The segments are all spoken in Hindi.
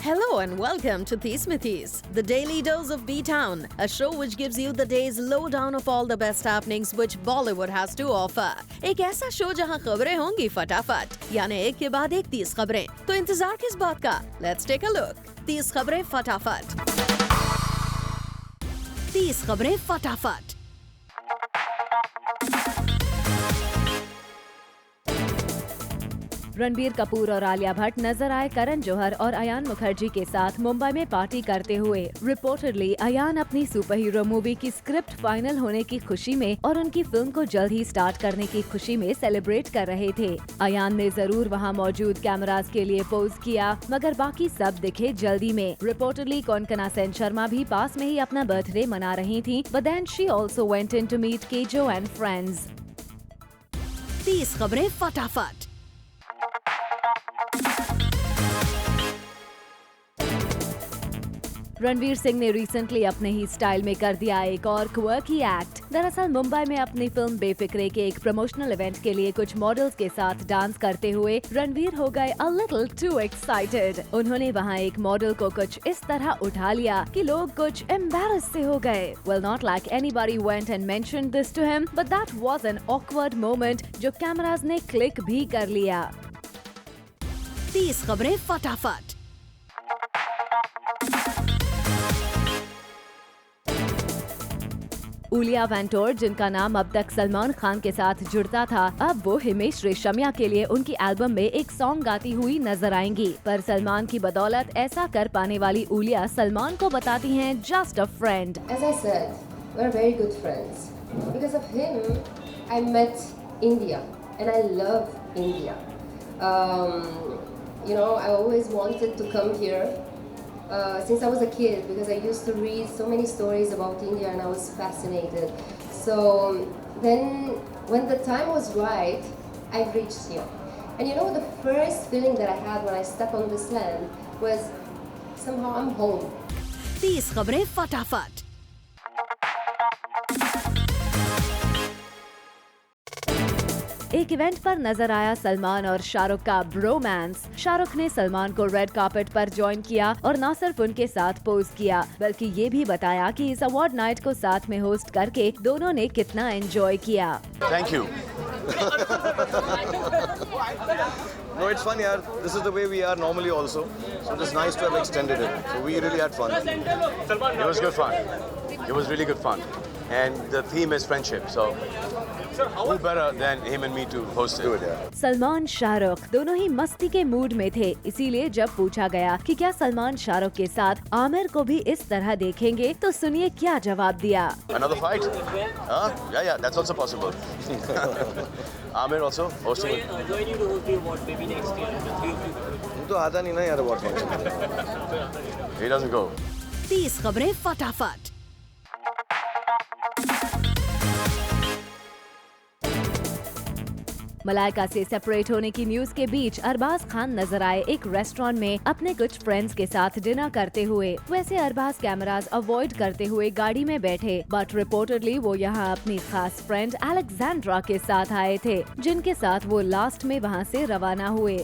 Hello and welcome to These Mythies, the daily dose of B-Town, a show which gives you the day's lowdown of all the best happenings which Bollywood has to offer. एक ऐसा शो जहां खबरें होंगी फटाफट, यानी एक के बाद एक 30 खबरें। तो इंतजार किस बात का? Let's take a look. 30 खबरें फटाफट। 30 खबरें फटाफट। रणबीर कपूर और आलिया भट्ट नजर आए करण जौहर और अयान मुखर्जी के साथ मुंबई में पार्टी करते हुए। रिपोर्टेडली अयान अपनी सुपर हीरो मूवी की स्क्रिप्ट फाइनल होने की खुशी में और उनकी फिल्म को जल्द ही स्टार्ट करने की खुशी में सेलिब्रेट कर रहे थे। अयान ने जरूर वहां मौजूद कैमरास के लिए पोज किया, मगर बाकी सब दिखे जल्दी में। रिपोर्टेडली कोनकना सेन शर्मा भी पास में ही अपना बर्थडे मना रही थी, but then she also went in to meet केजो एंड फ्रेंड्स। 30 खबरें फटाफट। रणवीर सिंह ने रिसेंटली अपने ही स्टाइल में कर दिया एक और क्वर्की एक्ट। दरअसल मुंबई में अपनी फिल्म बेफिक्रे के एक प्रमोशनल इवेंट के लिए कुछ मॉडल्स के साथ डांस करते हुए रणवीर हो गए अ लिटिल टू एक्साइटेड। उन्होंने वहां एक मॉडल को कुछ इस तरह उठा लिया कि लोग कुछ एम्बैरस से हो गए। Well, not like anybody went and mentioned this to him, but that was an awkward moment जो कैमरास ने क्लिक भी कर लिया। 30 खबरें फटाफट। उलिया वेंटोर, जिनका नाम अब तक सलमान खान के साथ जुड़ता था, अब वो हिमेश रेशमिया के लिए उनकी एल्बम में एक सॉन्ग गाती हुई नजर आएंगी। पर सलमान की बदौलत ऐसा कर पाने वाली उलिया सलमान को बताती हैं just a friend. As I said, we're very good friends. Because of him, I met India and I love India. I always wanted to come here. Since I was a kid, because I used to read so many stories about India and I was fascinated. So then when the time was right, I reached here. And the first feeling that I had when I stepped on this land was somehow I'm home. 30 खबरें फटाफट। एक इवेंट पर नजर आया सलमान और शाहरुख का ब्रोमांस। शाहरुख ने सलमान को रेड कार्पेट पर ज्वाइन किया और न सिर्फ उनके साथ पोज किया, बल्कि ये भी बताया कि इस अवार्ड नाइट को साथ में होस्ट करके दोनों ने कितना एंजॉय किया। Thank you. No, it's fun, yaar. This is the way we are normally also. So it's nice to have extended it. So we really had fun. It was good fun. It was really good fun. And the theme is friendship. So who better than him and me to host it? Salman Shahrukh दोनों ही मस्ती के मूड में थे, इसीलिए जब पूछा गया कि क्या सलमान शाहरुख के साथ आमिर को भी इस तरह देखेंगे, तो सुनिए क्या जवाब दिया। Another fight? Huh? Yeah, that's also possible. Amir also hosting. Join you to host the award maybe next year. The three of you. तो आता नहीं ना यार award function. He doesn't go. 30 खबरें फटाफट। मलाइका से सेपरेट होने की न्यूज के बीच अरबाज खान नजर आए एक रेस्टोरेंट में अपने कुछ फ्रेंड्स के साथ डिनर करते हुए। वैसे अरबाज कैमरास अवॉइड करते हुए गाड़ी में बैठे, बट रिपोर्टेडली वो यहाँ अपनी खास फ्रेंड अलेक्जेंड्रा के साथ आए थे, जिनके साथ वो लास्ट में वहाँ से रवाना हुए।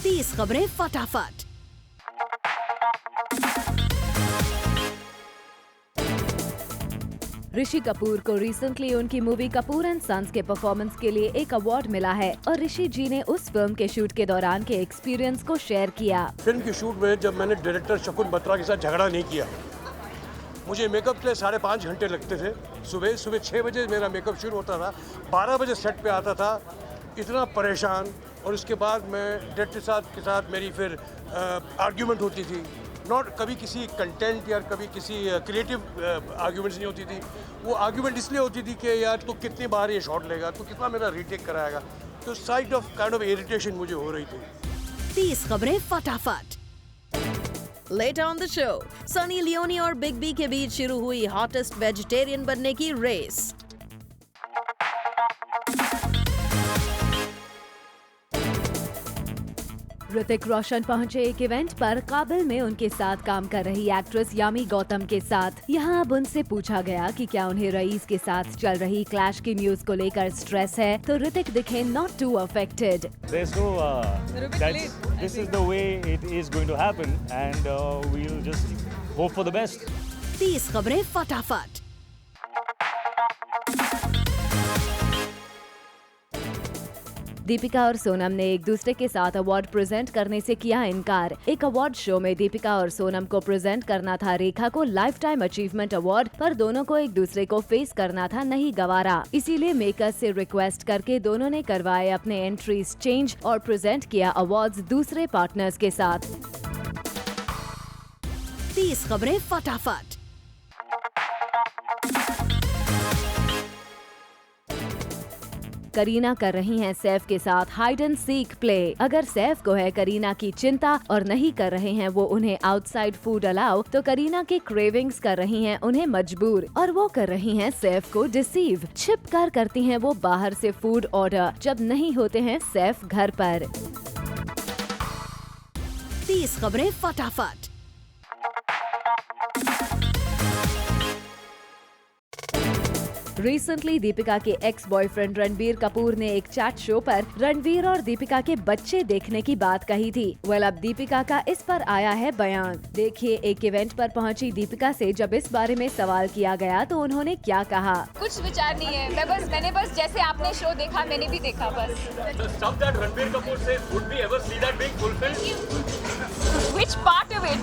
30 खबरें फटाफट। ऋषि कपूर को रिसेंटली उनकी मूवी कपूर एंड सन्स के परफॉर्मेंस के लिए एक अवार्ड मिला है और ऋषि जी ने उस फिल्म के शूट के दौरान के एक्सपीरियंस को शेयर किया। फिल्म की शूट में जब मैंने डायरेक्टर शकुन बत्रा के साथ झगड़ा नहीं किया, मुझे मेकअप के लिए 5.5 घंटे लगते थे। सुबह 6 बजे मेरा मेकअप शुरू होता था, 12 बजे सेट पे आता था, इतना परेशान। और उसके बाद मैं डायरेक्टर के साथ मेरी फिर आर्ग्यूमेंट होती थी। नॉट कभी किसी कंटेंट या कभी किसी क्रिएटिव आर्ग्यूमेंट्स नहीं होती थी। वो आर्ग्यूमेंट इसलिए होती थी कि यार तू कितनी बार ये शॉट लेगा, तू कितना मेरा रीटेक कराएगा। तो side of kind of irritation मुझे हो रही थी। 30 खबरें फटाफट। Later on the show, Sunny Leone और बिग बी के बीच शुरू हुई हॉटेस्ट वेजिटेरियन बनने की रेस। ऋतिक रोशन पहुंचे एक इवेंट पर काबिल में उनके साथ काम कर रही एक्ट्रेस यामी गौतम के साथ। यहां अब उनसे पूछा गया कि क्या उन्हें रईस के साथ चल रही क्लैश की न्यूज को लेकर स्ट्रेस है, तो ऋतिक दिखे not too affected. This is the way it is going to happen and we'll just hope for the best. 30 खबरें फटाफट। दीपिका और सोनम ने एक दूसरे के साथ अवार्ड प्रेजेंट करने से किया इनकार। एक अवार्ड शो में दीपिका और सोनम को प्रेजेंट करना था रेखा को लाइफ टाइम अचीवमेंट अवार्ड, पर दोनों को एक दूसरे को फेस करना था, नहीं गवारा। इसीलिए मेकर्स से रिक्वेस्ट करके दोनों ने करवाए अपने एंट्रीज चेंज और प्रेजेंट किया अवार्ड्स दूसरे पार्टनर्स के साथ। 30 खबरें फटाफट। करीना कर रही हैं सैफ के साथ हाइड एंड सीक प्ले। अगर सैफ को है करीना की चिंता और नहीं कर रहे हैं वो उन्हें आउटसाइड फूड अलाउ, तो करीना के क्रेविंग्स कर रही हैं उन्हें मजबूर, और वो कर रही हैं सैफ को डिसीव। छिप कर करती हैं वो बाहर से फूड ऑर्डर जब नहीं होते हैं सैफ घर पर। 30 खबरें फटाफट। रिसेंटली दीपिका के एक्स बॉयफ्रेंड रणबीर कपूर ने एक चैट शो पर रणबीर और दीपिका के बच्चे देखने की बात कही थी। अब दीपिका का इस पर आया है बयान। देखिए, एक इवेंट पर पहुंची दीपिका से जब इस बारे में सवाल किया गया तो उन्होंने क्या कहा। कुछ विचार नहीं है, मैंने बस जैसे आपने शो देखा मैंने भी देखा बस। Ranbir Kapoor says, would we ever see that being fulfilled? Which part of it?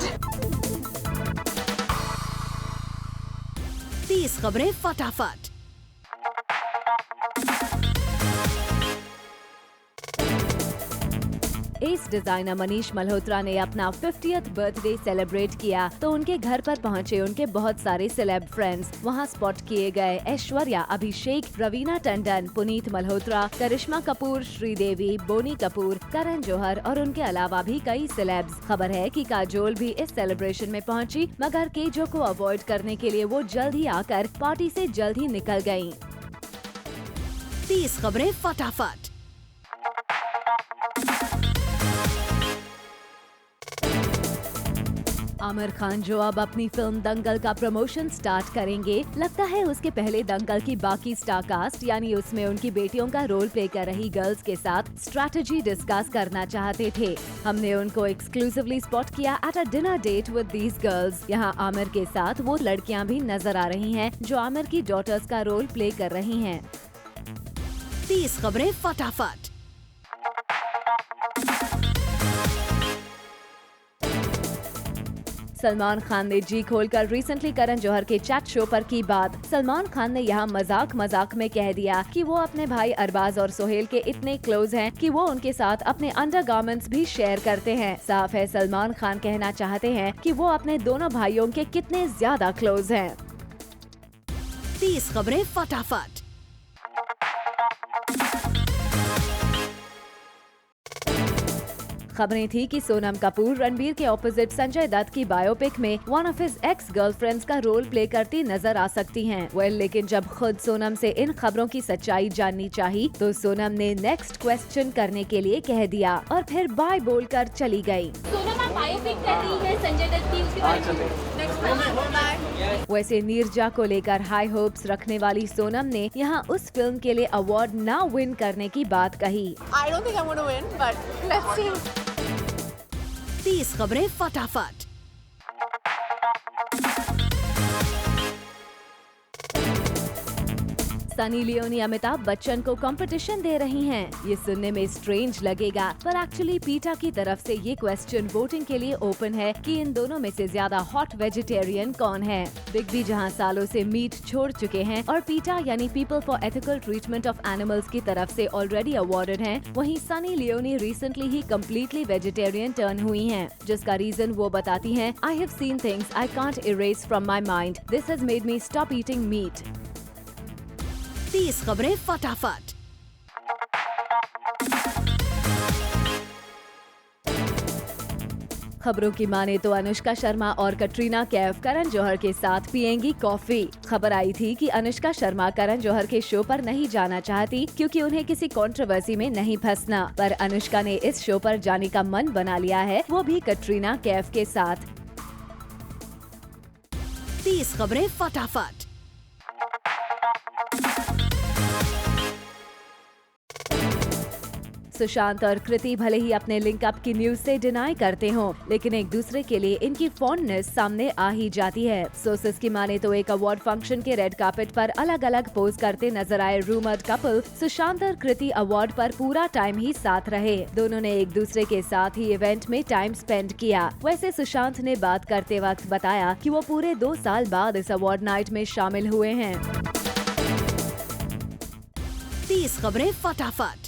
30 खबरें फटाफट। एस डिजाइनर मनीष मल्होत्रा ने अपना 50th बर्थडे सेलिब्रेट किया तो उनके घर पर पहुंचे उनके बहुत सारे सेलेब फ्रेंड्स। वहां स्पॉट किए गए ऐश्वर्या, अभिषेक, रवीना टंडन, पुनीत मल्होत्रा, करिश्मा कपूर, श्रीदेवी, बोनी कपूर, करण जौहर और उनके अलावा भी कई सेलेब्स। खबर है कि काजोल भी इस सेलिब्रेशन में पहुंची, मगर केजो को अवॉइड करने के लिए वो जल्द ही आकर पार्टी से जल्द ही निकल गयी। 30 खबरें फटाफट। आमिर खान जो अब अपनी फिल्म दंगल का प्रमोशन स्टार्ट करेंगे, लगता है उसके पहले दंगल की बाकी स्टार कास्ट यानी उसमें उनकी बेटियों का रोल प्ले कर रही गर्ल्स के साथ स्ट्रैटेजी डिस्कस करना चाहते थे। हमने उनको एक्सक्लूसिवली स्पॉट किया at a dinner date with these girls. यहाँ आमिर के साथ वो लड़कियाँ भी नजर आ रही हैं जो आमिर की डॉटर्स का रोल प्ले कर रही हैं। 30 खबरें फटाफट। सलमान खान ने जी खोलकर रिसेंटली करण जौहर के चैट शो पर की बात। सलमान खान ने यहाँ मजाक में कह दिया कि वो अपने भाई अरबाज और सोहेल के इतने क्लोज हैं कि वो उनके साथ अपने अंडरगारमेंट्स भी शेयर करते हैं। साफ है सलमान खान कहना चाहते हैं कि वो अपने दोनों भाइयों के कितने ज्यादा क्लोज हैं। 30 खबरें फटाफट। खबरें थी कि सोनम कपूर रणबीर के ऑपोजिट संजय दत्त की बायोपिक में one of his ex girlfriends का रोल प्ले करती नजर आ सकती हैं। लेकिन जब खुद सोनम से इन खबरों की सच्चाई जाननी चाहिए तो सोनम ने नेक्स्ट क्वेश्चन करने के लिए कह दिया और फिर बाय बोलकर चली गयी। सोनम आप बायोपिक कर रही है संजय दत्त की, उसके बारे में वैसे नीरजा को लेकर हाई होप्स रखने वाली सोनम ने यहाँ उस फिल्म के लिए अवार्ड ना विन करने की बात कही। I don't think I'm going to win, but let's see. 30 खबरें फटाफट। सनी लियोनी अमिताभ बच्चन को कंपटीशन दे रही हैं। ये सुनने में स्ट्रेंज लगेगा, पर एक्चुअली पीटा की तरफ से ये क्वेश्चन वोटिंग के लिए ओपन है कि इन दोनों में से ज्यादा हॉट वेजिटेरियन कौन है। बिग बी जहां सालों से मीट छोड़ चुके हैं और पीटा यानी people for ethical treatment of animals की तरफ से ऑलरेडी अवार्डेड हैं, वहीं सनी लियोनी रिसेंटली ही कम्प्लीटली वेजिटेरियन टर्न हुई हैं, जिसका रीजन वो बताती हैं, I have seen things I can't erase from my mind, this has made me stop eating meat. 30 खबरें फटाफट। खबरों की माने तो अनुष्का शर्मा और कटरीना कैफ करण जौहर के साथ पिएंगी कॉफी। खबर आई थी कि अनुष्का शर्मा करण जौहर के शो पर नहीं जाना चाहती क्योंकि उन्हें किसी कंट्रोवर्सी में नहीं फंसना, पर अनुष्का ने इस शो पर जाने का मन बना लिया है, वो भी कटरीना कैफ के साथ। 30 खबरें फटाफट। सुशांत और कृति भले ही अपने लिंक अप की न्यूज से डिनाई करते हों, लेकिन एक दूसरे के लिए इनकी फॉन्डनेस सामने आ ही जाती है। सोर्सेस की माने तो एक अवार्ड फंक्शन के रेड कार्पेट पर अलग अलग पोज करते नजर आए रूमर्ड कपल सुशांत और कृति अवार्ड पर पूरा टाइम ही साथ रहे। दोनों ने एक दूसरे के साथ ही इवेंट में टाइम स्पेंड किया। वैसे सुशांत ने बात करते वक्त बताया कि वो पूरे 2 साल बाद इस अवार्ड नाइट में शामिल हुए हैं। 30 खबरें फटाफट।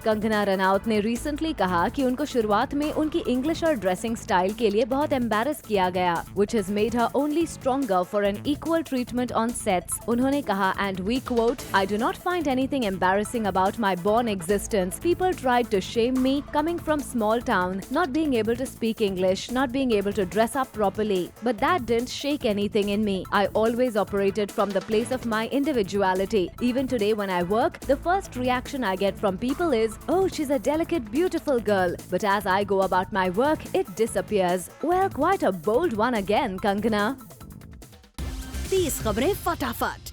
कंगना रनौत ने रिसेंटली कहा कि उनको शुरुआत में उनकी इंग्लिश और ड्रेसिंग स्टाइल के लिए बहुत एम्बैरस किया गया, which has made her only stronger for an equal treatment on sets. उन्होंने कहा, and we quote, "I do not find anything embarrassing about my born existence. People tried to shame me coming from small town, not being able to speak English, not being able to dress up properly. But that didn't shake anything in me. I always operated from the place of my individuality. Even today when I work, the first reaction I get from people is, oh, she's a delicate, beautiful girl. But as I go about my work, it disappears." Well, quite a bold one again, Kangana. 30 खबरें फटाफट।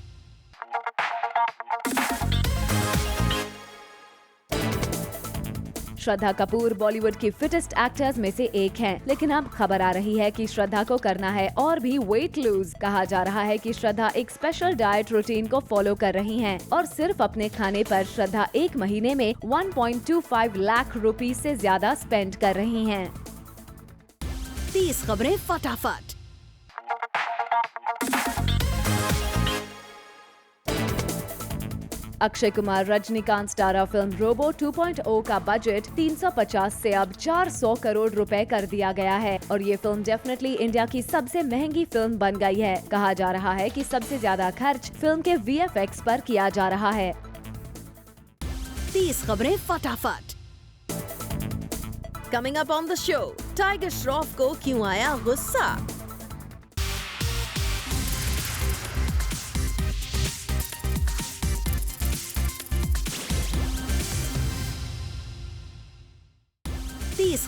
श्रद्धा कपूर बॉलीवुड की फिटेस्ट एक्टर्स में से एक हैं, लेकिन अब खबर आ रही है कि श्रद्धा को करना है और भी वेट लूज। कहा जा रहा है कि श्रद्धा एक स्पेशल डाइट रूटीन को फॉलो कर रही हैं और सिर्फ अपने खाने पर श्रद्धा 1 महीने में 1.25 लाख रुपए से ज्यादा स्पेंड कर रही हैं। 30 खबरें फटाफट। अक्षय कुमार रजनीकांत स्टारर फिल्म रोबो 2.0 का बजट 350 से अब 400 करोड़ रुपए कर दिया गया है और ये फिल्म डेफिनेटली इंडिया की सबसे महंगी फिल्म बन गई है। कहा जा रहा है कि सबसे ज्यादा खर्च फिल्म के VFX पर किया जा रहा है। 30 खबरें फटाफट। Coming up on the show, tiger Shroff को क्यों आया गुस्सा?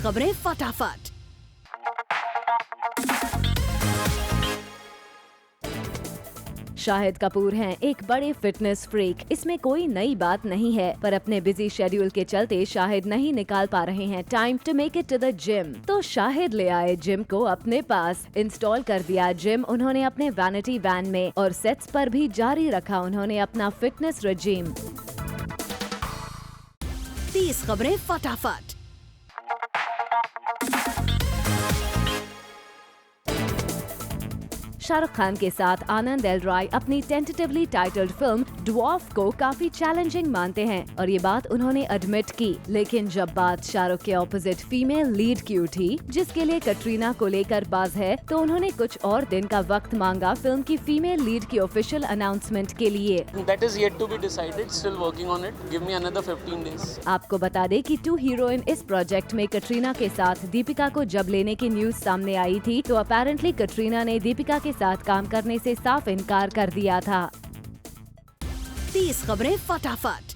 खबरें फटाफट। शाहिद कपूर हैं एक बड़े फिटनेस फ्रीक, इसमें कोई नई बात नहीं है, पर अपने बिजी शेड्यूल के चलते शाहिद नहीं निकाल पा रहे हैं time to make it to the gym. तो शाहिद ले आए जिम को अपने पास, इंस्टॉल कर दिया जिम उन्होंने अपने वैनिटी वैन में और सेट्स पर भी जारी रखा उन्होंने अपना फिटनेस रेजिम। 30 खबरें फटाफट। शाहरुख खान के साथ आनंद एल राय अपनी टेंटेटिवली टाइटल्ड फिल्म ड्वार्फ को काफी चैलेंजिंग मानते हैं और ये बात उन्होंने एडमिट की। लेकिन जब बात शाहरुख के ऑपोजिट फीमेल लीड की उठी, जिसके लिए कटरीना को लेकर बाज है, तो उन्होंने कुछ और दिन का वक्त मांगा फिल्म की फीमेल लीड की ऑफिशियल अनाउंसमेंट के लिए। That is yet to be decided. Still working on it. Give me another 15 days. आपको बता दें कि 2 हीरोइन इस प्रोजेक्ट में कटरीना के साथ दीपिका को जब लेने की न्यूज सामने आई थी, तो अपेरेंटली कटरीना ने दीपिका के साथ काम करने से साफ इनकार कर दिया था। 30 खबरें फटाफट।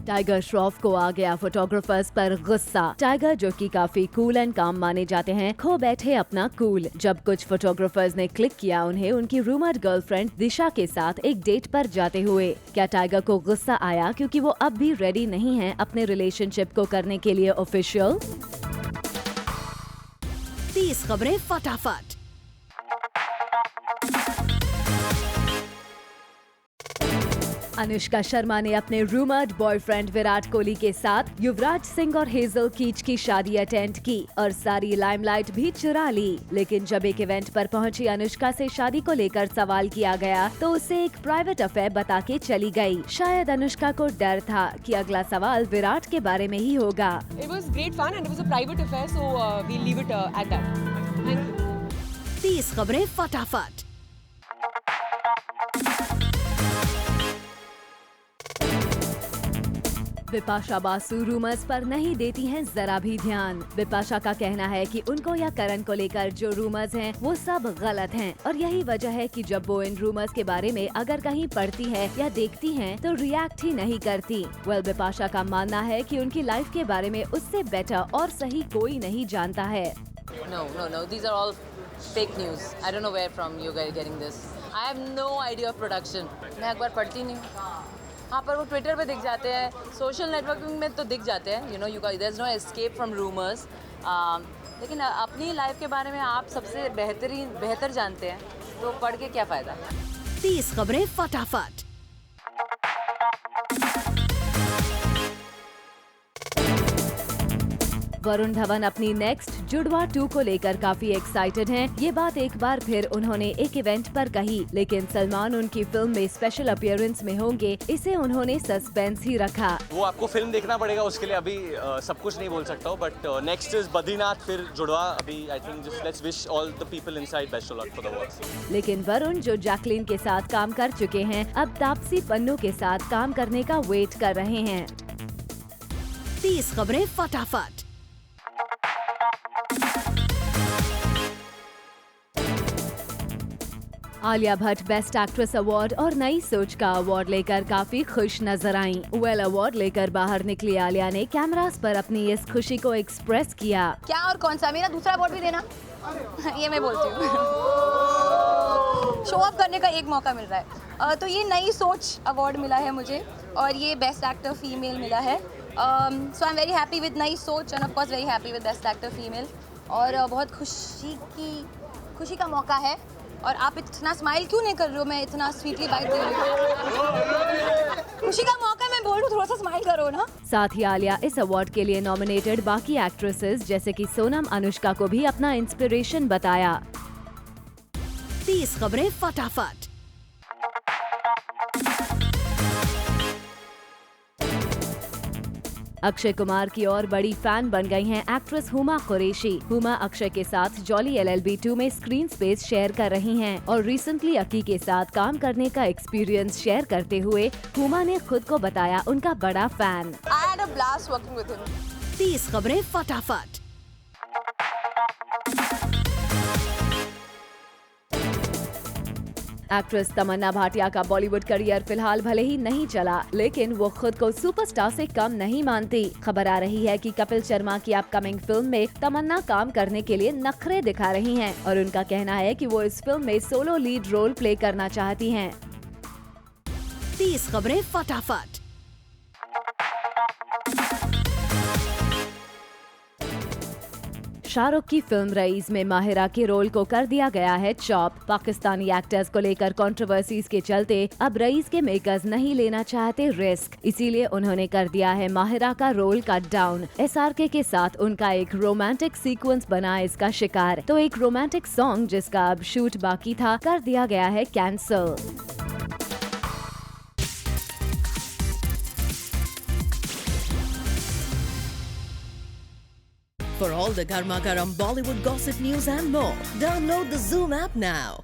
टाइगर श्रॉफ को आ गया फोटोग्राफर्स पर गुस्सा। टाइगर, जो कि काफी कूल एंड काम माने जाते हैं, खो बैठे अपना कूल जब कुछ फोटोग्राफर्स ने क्लिक किया उन्हें उनकी रूमर्ड गर्लफ्रेंड दिशा के साथ एक डेट पर जाते हुए। क्या टाइगर को गुस्सा आया क्योंकि वो अब भी रेडी नहीं हैं अपने रिलेशनशिप को करने के लिए ऑफिशियल? 30 खबरें फटाफट। अनुष्का शर्मा ने अपने रूमर्ड बॉयफ्रेंड विराट कोहली के साथ युवराज सिंह और हेजल कीच की शादी अटेंड की और सारी लाइमलाइट भी चुरा ली। लेकिन जब एक इवेंट पर पहुंची अनुष्का से शादी को लेकर सवाल किया गया तो उसे एक प्राइवेट अफेयर बता के चली गई। शायद अनुष्का को डर था कि अगला सवाल विराट के बारे में ही होगा। It was great fun and it was a private affair, so we'll leave it at that. Thank you. 30 खबरें फटाफट। बिपाशा बासु रूमर्स पर नहीं देती हैं जरा भी ध्यान। बिपाशा का कहना है कि उनको या करण को लेकर जो रूमर्स हैं वो सब गलत हैं और यही वजह है कि जब वो इन रूमर्स के बारे में अगर कहीं पढ़ती है या देखती हैं तो रिएक्ट ही नहीं करती। बिपाशा का मानना है कि उनकी लाइफ के बारे में उससे बेटर और सही कोई नहीं जानता है। No. These are all fake news. I don't know where from you guys getting this. I have no idea of production. मैं अखबार पढ़ती नहीं हूँ। हाँ, पर वो ट्विटर पे दिख जाते हैं, सोशल नेटवर्किंग में तो दिख जाते हैं। You know, there is no escape from rumors. लेकिन अपनी लाइफ के बारे में आप सबसे बेहतर जानते हैं, तो पढ़ के क्या फ़ायदा। 30 खबरें फटाफट। वरुण धवन अपनी नेक्स्ट जुड़वा 2 को लेकर काफी एक्साइटेड हैं। ये बात एक बार फिर उन्होंने एक इवेंट पर कही, लेकिन सलमान उनकी फिल्म में स्पेशल अपीयरेंस में होंगे, इसे उन्होंने सस्पेंस ही रखा। वो आपको फिल्म देखना पड़ेगा, उसके लिए अभी सब कुछ नहीं बोल सकता हूँ, बट नेक्स्ट इज बद्रीनाथ, फिर जुड़वा। अभी I think just let's wish all the people inside best of luck for the work. लेकिन वरुण जो जैकलीन के साथ काम कर चुके हैं, अब तापसी पन्नू के साथ काम करने का वेट कर रहे हैं। 30 खबरें फटाफट। Alia Bhatt best actress award और नई सोच का अवार्ड लेकर काफी खुश नजर आईं। अवार्ड लेकर बाहर निकली आलिया ने कैमरास पर अपनी इस खुशी को एक्सप्रेस किया। क्या और कौन सा, मेरा दूसरा अवार्ड भी देना। ये मैं बोलती हूँ। शो ऑफ करने का एक मौका मिल रहा है। तो ये नई सोच अवार्ड मिला है मुझे और ये बेस्ट एक्टर फीमेल मिला है। So I am very happy with नई सोच and of course very happy with best actor female. और बहुत खुशी का मौका है। और आप इतना स्माइल क्यों नहीं कर रहे हो? मैं इतना स्वीटली बाइट दे रही हूँ। खुशी का मौका, मैं बोल रही हूँ थोड़ा सा स्माइल करो ना। साथ ही आलिया इस अवार्ड के लिए नॉमिनेटेड बाकी एक्ट्रेसेस जैसे कि सोनम, अनुष्का को भी अपना इंस्पिरेशन बताया। 30 खबरें फटाफट। अक्षय कुमार की और बड़ी फैन बन गई हैं एक्ट्रेस हुमा कुरैशी। हुमा अक्षय के साथ जॉली LLB 2 में स्क्रीन स्पेस शेयर कर रही हैं और रिसेंटली अकी के साथ काम करने का एक्सपीरियंस शेयर करते हुए हुमा ने खुद को बताया उनका बड़ा fan. I had a blast working with him. 30 खबरें फटाफट। एक्ट्रेस तमन्ना भाटिया का बॉलीवुड करियर फिलहाल भले ही नहीं चला, लेकिन वो खुद को सुपरस्टार से कम नहीं मानती। खबर आ रही है कि कपिल शर्मा की अपकमिंग फिल्म में तमन्ना काम करने के लिए नखरे दिखा रही हैं और उनका कहना है कि वो इस फिल्म में सोलो लीड रोल प्ले करना चाहती हैं। 30 खबरें फटाफट। शाहरुख की फिल्म रईस में माहिरा के रोल को कर दिया गया है चॉप। पाकिस्तानी एक्टर्स को लेकर कंट्रोवर्सीज के चलते अब रईस के मेकर्स नहीं लेना चाहते रिस्क, इसीलिए उन्होंने कर दिया है माहिरा का रोल कट डाउन। SRK के साथ उनका एक रोमांटिक सीक्वेंस बना इसका शिकार, तो एक रोमांटिक सॉन्ग जिसका अब शूट बाकी था कर दिया गया है cancel. For all the Garma Garam Bollywood gossip news and more, download the Zoom app now.